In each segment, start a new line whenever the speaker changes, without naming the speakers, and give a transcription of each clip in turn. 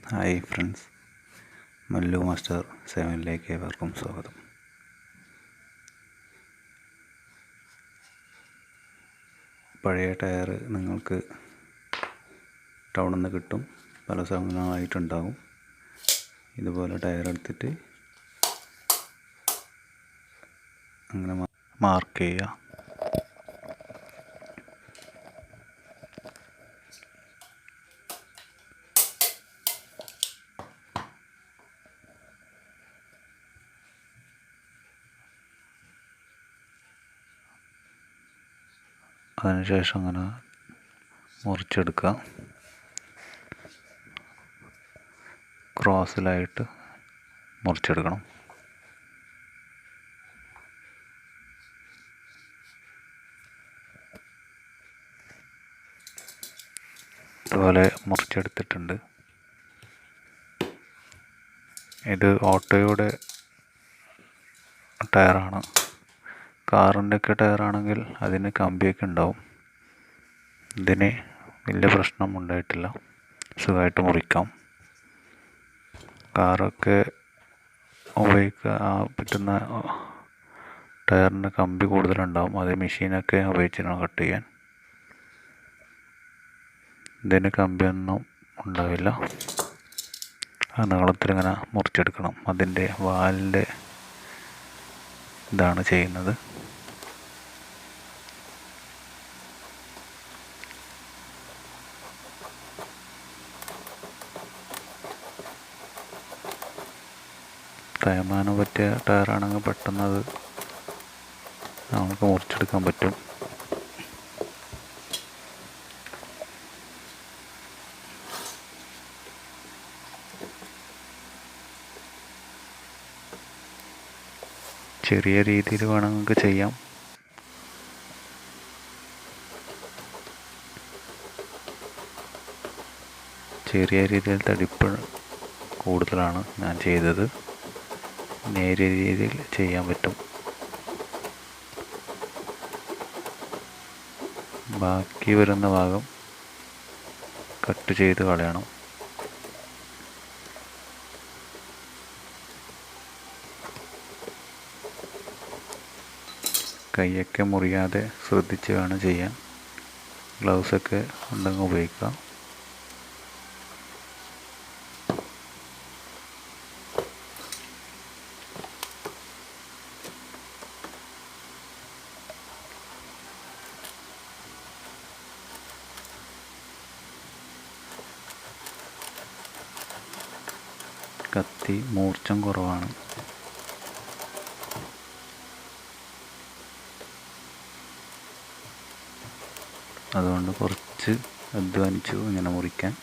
Hi friends, Mallu master 7ലേക്ക് ഏവർക്കും സ്വാഗതം. പഴയ ടയർ നിങ്ങൾക്ക് ടൗണിൽ നിന്ന് കിട്ടും, പല സ്ഥലങ്ങളായിട്ടുണ്ടാകും. ഇതുപോലെ ടയർ എടുത്തിട്ട് അങ്ങനെ മാർക്ക് ചെയ്യുക. അതിനുശേഷം അങ്ങനെ മുറിച്ചെടുക്കുക. ക്രോസിലായിട്ട് മുറിച്ചെടുക്കണം. ഇതുപോലെ മുറിച്ചെടുത്തിട്ടുണ്ട്. ഇത് ഓട്ടോയുടെ ടയറാണ്. കാറിൻ്റെ ഒക്കെ ടയറാണെങ്കിൽ അതിന് കമ്പിയൊക്കെ ഉണ്ടാവും. ഇതിന് വലിയ പ്രശ്നം ഉണ്ടായിട്ടില്ല, സുഖമായിട്ട് മുറിക്കാം. കാറൊക്കെ ഉപയോഗിക്കാൻ പറ്റുന്ന ടയറിന് കമ്പി കൂടുതലുണ്ടാവും. അത് മെഷീനൊക്കെ ഉപയോഗിച്ചിട്ടാണ് കട്ട് ചെയ്യാൻ. ഇതിന് കമ്പിയൊന്നും ഉണ്ടാവില്ല. ആ നീളത്തിൽ ഇങ്ങനെ മുറിച്ചെടുക്കണം. അതിൻ്റെ വാലിൻ്റെ ഇതാണ് ചെയ്യുന്നത്. തേയ്മാനം പറ്റിയ ടയറാണെങ്കിൽ പെട്ടെന്ന് അത് നമുക്ക് മുറിച്ചെടുക്കാൻ പറ്റും. ചെറിയ രീതിയിൽ വേണമെങ്കിൽ ചെയ്യാം. ചെറിയ രീതിയിൽ തടിപ്പ് കൂടുതലാണ് ഞാൻ ചെയ്തത്. നേരിയ രീതിയിൽ ചെയ്യാൻ പറ്റും. ബാക്കി വരുന്ന ഭാഗം കട്ട് ചെയ്ത് കളയണം. കൈയൊക്കെ മുറിയാതെ ശ്രദ്ധിച്ച് വേണം ചെയ്യാൻ. ഗ്ലൗസൊക്കെ ഉണ്ടെങ്കിൽ ഉപയോഗിക്കാം. കത്തി മൂർച്ചം കുറവാണ്. അതുകൊണ്ട് കുറച്ച് അധ്വാനിച്ചു ഇങ്ങനെ മുറിക്കാൻ.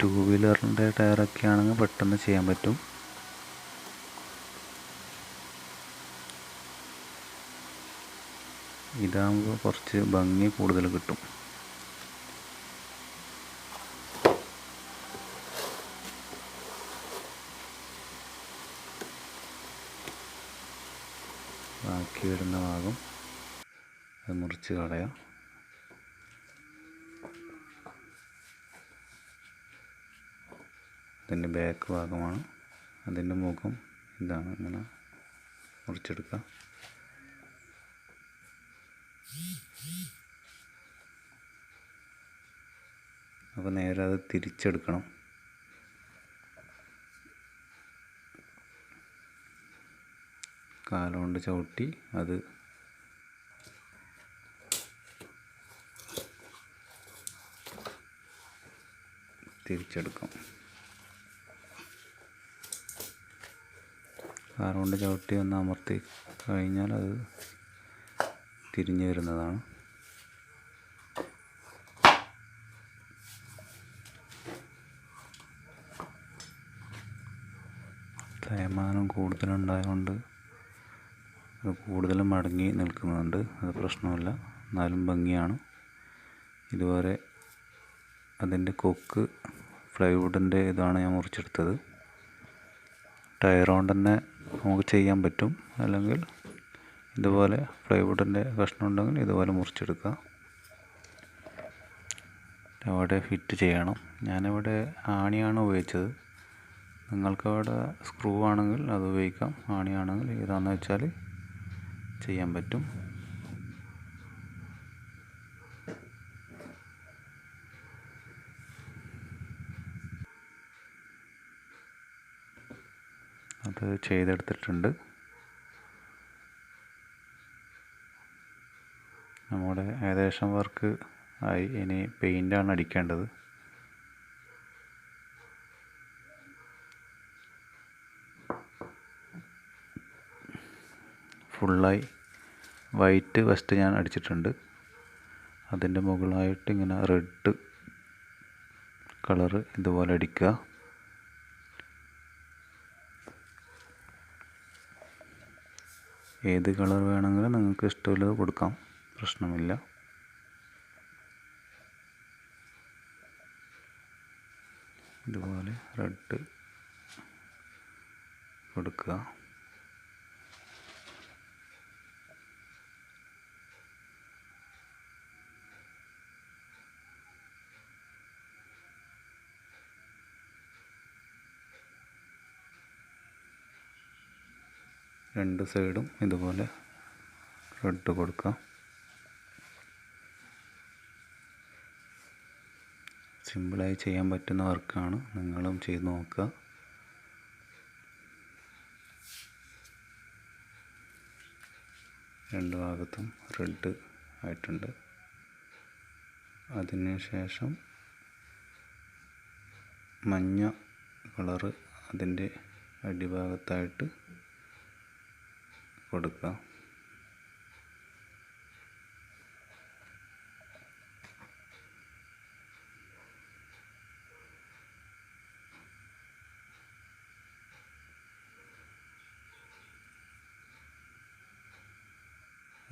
ടൂ വീലറിൻ്റെ ടയറൊക്കെ ആണെങ്കിൽ പെട്ടെന്ന് ചെയ്യാൻ പറ്റും. ഇതാകുമ്പോൾ കുറച്ച് ഭംഗി കൂടുതൽ കിട്ടും. ബാക്കി വരുന്ന ഭാഗം അത് മുറിച്ച് കളയാം. അതിൻ്റെ ബാക്ക് ഭാഗമാണ്. അതിൻ്റെ മുഖം ഇതാണ്. ഇങ്ങനെ മുറിച്ചെടുക്കുക. അപ്പോൾ നേരെ അത് തിരിച്ചെടുക്കണം. കാലുകൊണ്ട് ചവിട്ടി അത് തിരിച്ചെടുക്കാം. കാലുകൊണ്ട് ചവിട്ടി ഒന്ന് അമർത്തി കഴിഞ്ഞാൽ അത് തിരിഞ്ഞു വരുന്നതാണ്. തേയ്മാനം കൂടുതലുണ്ടായതുകൊണ്ട് അത് കൂടുതലും മടങ്ങി നിൽക്കുന്നുണ്ട്. അത് പ്രശ്നമില്ല, എന്നാലും ഭംഗിയാണ്. ഇതുപോലെ അതിൻ്റെ കൊക്ക് പ്ലൈവുഡിൻ്റെ ഇതാണ് ഞാൻ മുറിച്ചെടുത്തത്. ടയർ കൊണ്ട് തന്നെ നമുക്ക് ചെയ്യാൻ പറ്റും. അല്ലെങ്കിൽ ഇതുപോലെ പ്ലൈവുഡിൻ്റെ കഷ്ണം ഉണ്ടെങ്കിൽ ഇതുപോലെ മുറിച്ചെടുക്കുക. അവിടെ ഫിറ്റ് ചെയ്യണം. ഞാനിവിടെ ആണിയാണ് ഉപയോഗിച്ചത്. നിങ്ങൾക്കവിടെ സ്ക്രൂ ആണെങ്കിൽ അത് ഉപയോഗിക്കാം. ആണിയാണെങ്കിൽ ഏതാണെന്ന് വെച്ചാൽ ചെയ്യാൻ പറ്റും. അത് ചെയ്തെടുത്തിട്ടുണ്ട്. നമ്മുടെ ഏകദേശം വർക്ക് ആയി. ഇനി പെയിൻ്റാണ് അടിക്കേണ്ടത്. ഫുള്ളായി വൈറ്റ് ഫസ്റ്റ് ഞാൻ അടിച്ചിട്ടുണ്ട്. അതിൻ്റെ മുകളിലായിട്ട് ഇങ്ങനെ റെഡ് കളറ് ഇതുപോലെ അടിക്കുക. ഏത് കളർ വേണമെങ്കിലും നിങ്ങൾക്ക് ഇഷ്ടമുള്ളത് കൊടുക്കാം, പ്രശ്നമില്ല. ഇതുപോലെ റെഡ് കൊടുക്കുക. രണ്ട് സൈഡും ഇതുപോലെ റെഡ് കൊടുക്കുക. സിമ്പിളായി ചെയ്യാൻ പറ്റുന്ന വർക്കാണ്. നിങ്ങളും ചെയ്ത് നോക്കുക. രണ്ട് ഭാഗത്തും റെഡ് ആയിട്ടുണ്ട്. അതിന് ശേഷം മഞ്ഞ കളറ് അതിൻ്റെ അടിഭാഗത്തായിട്ട് കൊടുക്കുക.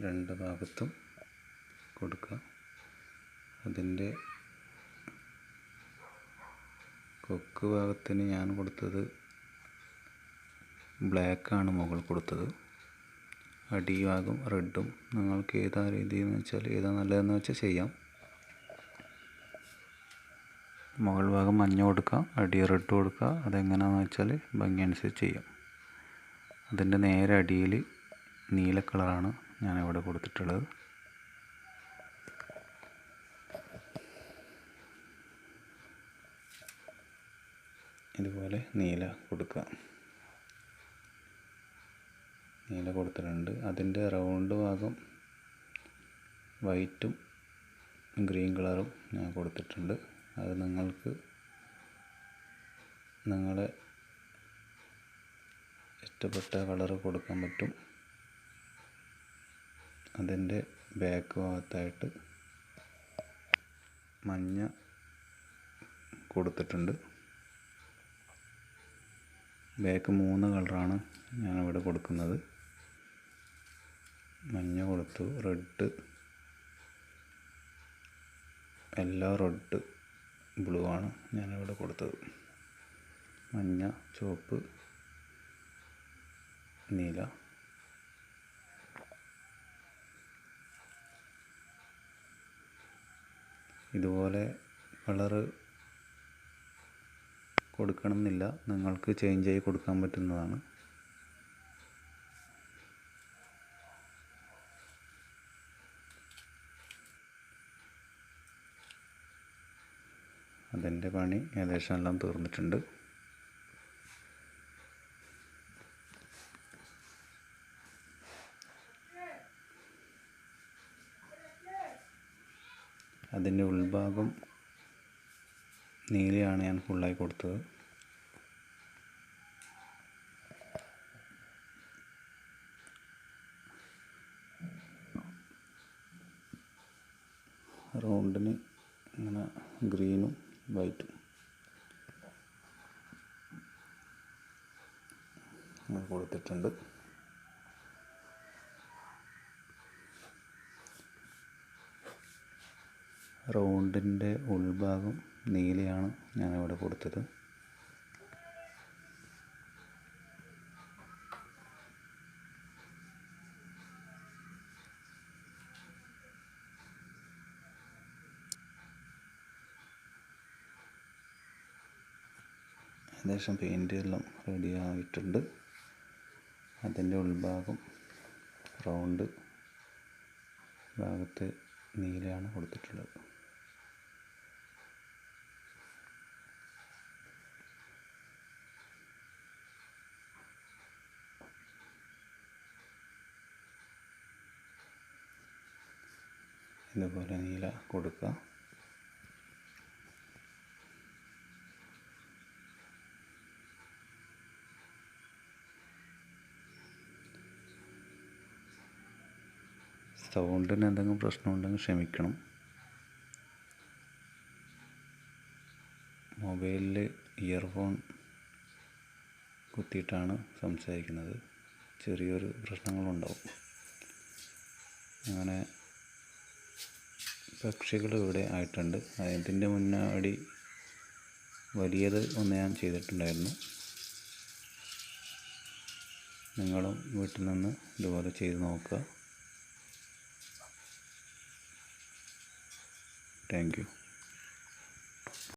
രണ്ട് ഭാഗത്തും കൊടുക്കുക. അതിൻ്റെ കൊക്ക് ഭാഗത്തിന് ഞാൻ കൊടുത്തത് ബ്ലാക്കാണ് മുകൾ കൊടുത്തത്. അടിഭാഗം റെഡും. നിങ്ങൾക്ക് ഏതാ രീതിയെന്ന് വെച്ചാൽ ഏതാ നല്ലതെന്ന് വെച്ചാൽ ചെയ്യാം. മുകൾ ഭാഗം മഞ്ഞ കൊടുക്കുക, അടി റെഡ് കൊടുക്കുക. അതെങ്ങനെയാണെന്ന് വെച്ചാൽ ഭംഗി അനുസരിച്ച് ചെയ്യാം. അതിൻ്റെ നേരെ അടിയിൽ നീല കളറാണ് ഞാനിവിടെ കൊടുത്തിട്ടുള്ളത്. ഇതുപോലെ നീല കൊടുക്കുക. നീല കൊടുത്തിട്ടുണ്ട്. അതിൻ്റെ റൗണ്ട് ഭാഗം വൈറ്റും ഗ്രീൻ കളറും ഞാൻ കൊടുത്തിട്ടുണ്ട്. അത് നിങ്ങൾക്ക് നിങ്ങളെ ഇഷ്ടപ്പെട്ട കളറ് കൊടുക്കാൻ പറ്റും. അതിൻ്റെ ബാക്ക് ഭാഗത്തായിട്ട് മഞ്ഞ കൊടുത്തിട്ടുണ്ട്. ബാക്ക് 3 കളറാണ് ഞാനിവിടെ കൊടുക്കുന്നത്. മഞ്ഞ കൊടുത്തു, റെഡ്, എല്ലാം റെഡ് ബ്ലൂ ആണ് ഞാനിവിടെ കൊടുത്തത്. മഞ്ഞ, ചുവപ്പ്, നീല. ഇതുപോലെ കളറ് കൊടുക്കണമെന്നില്ല, നിങ്ങൾക്ക് ചേഞ്ച് ആയി കൊടുക്കാൻ പറ്റുന്നതാണ്. അതിൻ്റെ പണി ഏകദേശം എല്ലാം തീർന്നിട്ടുണ്ട്. അതിൻ്റെ ഉൾഭാഗം നീലയാണ് ഞാൻ ഫുള്ളായി കൊടുത്തത്. റൗണ്ടിന് ഇങ്ങനെ ഗ്രീനും വൈറ്റും കൊടുത്തിട്ടുണ്ട്. റൗണ്ടിൻ്റെ ഉൾഭാഗം നീലയാണ് ഞാനിവിടെ കൊടുത്തത്. ഏകദേശം പെയിൻ്റ് എല്ലാം റെഡി ആയിട്ടുണ്ട്. അതിൻ്റെ ഉൾഭാഗം റൗണ്ട് ഭാഗത്ത് നീലയാണ് കൊടുത്തിട്ടുള്ളത്. ഇതുപോലെ നീല കൊടുക്കുക. സൗണ്ടിന് എന്തെങ്കിലും പ്രശ്നമുണ്ടെങ്കിൽ ക്ഷമിക്കണം. മൊബൈലിൽ ഇയർഫോൺ കുത്തിയിട്ടാണ് സംസാരിക്കുന്നത്. ചെറിയൊരു പ്രശ്നങ്ങളുണ്ടാവും. അങ്ങനെ പക്ഷികൾ ഇവിടെ ആയിട്ടുണ്ട്. ഇതിൻ്റെ മുന്നാടി വലിയത് ഒന്ന് ഞാൻ ചെയ്തിട്ടുണ്ടായിരുന്നു. നിങ്ങളും വീട്ടിൽ നിന്ന് ഇതുപോലെ ചെയ്ത് നോക്കുക. Thank you.